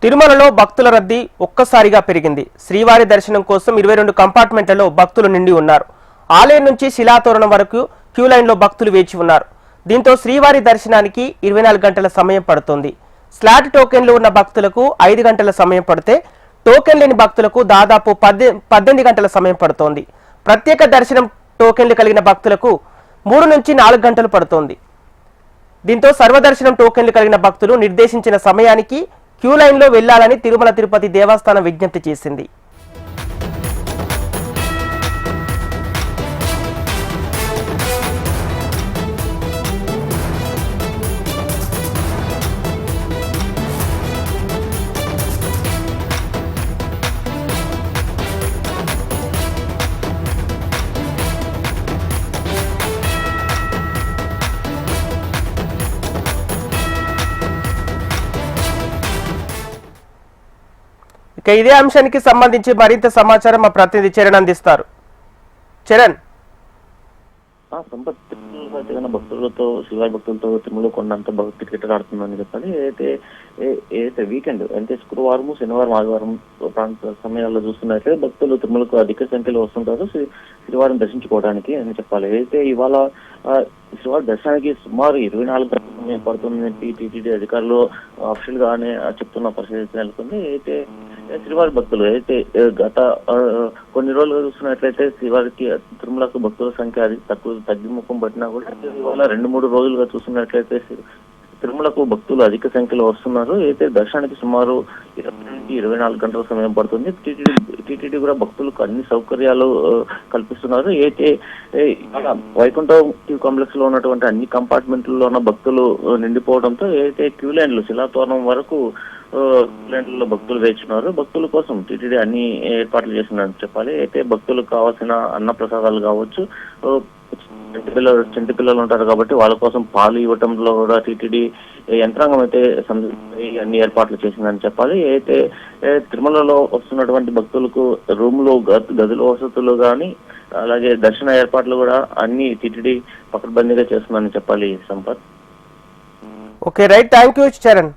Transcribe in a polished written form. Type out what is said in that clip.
తిరుమలలో భక్తుల రద్దీ ఒక్కసారిగా పెరిగింది. శ్రీవారి దర్శనం కోసం 22 కంపార్ట్మెంట్లలో భక్తులు నిండి ఉన్నారు. ఆలయం నుంచి శిలాతోరణం వరకు క్యూ లైన్లో భక్తులు వేచి ఉన్నారు. దీంతో శ్రీవారి దర్శనానికి 24 గంటల సమయం పడుతోంది. స్లాట్ టోకెన్లు ఉన్న భక్తులకు 5 గంటల సమయం పడితే టోకెన్ లేని భక్తులకు దాదాపు 18 గంటల సమయం పడుతోంది. ప్రత్యేక దర్శనం టోకెన్లు కలిగిన భక్తులకు 3 నుంచి 4 గంటలు పడుతోంది. దీంతో సర్వదర్శనం టోకెన్లు కలిగిన భక్తులు నిర్దేశించిన సమయానికి క్యూ లైన్లో వెళ్లాలని తిరుమల తిరుపతి దేవస్థానం విజ్ఞప్తి చేసింది. ఇదే అంశానికి సంబంధించి మరింత సమాచారం మా ప్రతినిధి చరణ్ అందిస్తారు. చరణ్, సంపత్ భక్తులతో శివారి భక్తులతో తిరుమల కొండంత భక్తి కిటకాడుతుందని చెప్పాలి. ఏదైతే వీకెండ్ అంటే శుక్రవారం, శనివారం, ఆదివారం ప్రాంత సమయాల్లో చూస్తున్నట్లయితే భక్తులు తిరుమలకు అధిక సంఖ్యలో వస్తుంటారు శ్రీవారిని దర్శించుకోవడానికి అని చెప్పాలి. అయితే ఇవాళ శ్రీవారి దర్శనానికి సుమారు 24 గంటల సమయం పడుతుందని టీటీడీ అధికారులు అఫీషియల్ గానే చెప్తున్న పరిస్థితి నెలకొంది. అయితే శ్రీవారి భక్తులు అయితే గత కొన్ని రోజులుగా చూస్తున్నట్లయితే శ్రీవారికి తిరుమలకు భక్తుల సంఖ్య తగ్గిముఖం పట్టినా కూడా ఇవాళ 2-3 రోజులుగా చూస్తున్నట్లయితే తిరుమలకు భక్తులు అధిక సంఖ్యలో వస్తున్నారు. అయితే దర్శనానికి సుమారు 24 గంటల సమయం పడుతుంది. టీటీడీ కూడా భక్తులకు అన్ని సౌకర్యాలు కల్పిస్తున్నారు. అయితే వైకుంఠం క్యూ కాంప్లెక్స్ లో ఉన్నటువంటి అన్ని కంపార్ట్మెంట్లలో ఉన్న భక్తులు నిండిపోవడంతో అయితే క్యూ లైన్లు శిలాతోరణం వరకు లైన్లలో భక్తులు వేస్తున్నారు. భక్తుల కోసం టీటీడీ అన్ని ఏర్పాట్లు చేసిందని చెప్పాలి. అయితే భక్తులకు కావాల్సిన అన్న ప్రసాదాలు కావచ్చు, చంటి పిల్లలు ఉంటారు కాబట్టి వాళ్ళ కోసం పాలు ఇవ్వటంలో కూడా టీటీడీ యంత్రాంగం అయితే అన్ని ఏర్పాట్లు చేసిందని చెప్పాలి. అయితే తిరుమలలో వస్తున్నటువంటి భక్తులకు రూమ్లు, గదుల వసతులు కానీ అలాగే దర్శన ఏర్పాట్లు కూడా అన్ని టీటీడీ పకడ్బందీగా చేస్తుందని చెప్పాలి. Sampath. Okay, right, thank you Charan.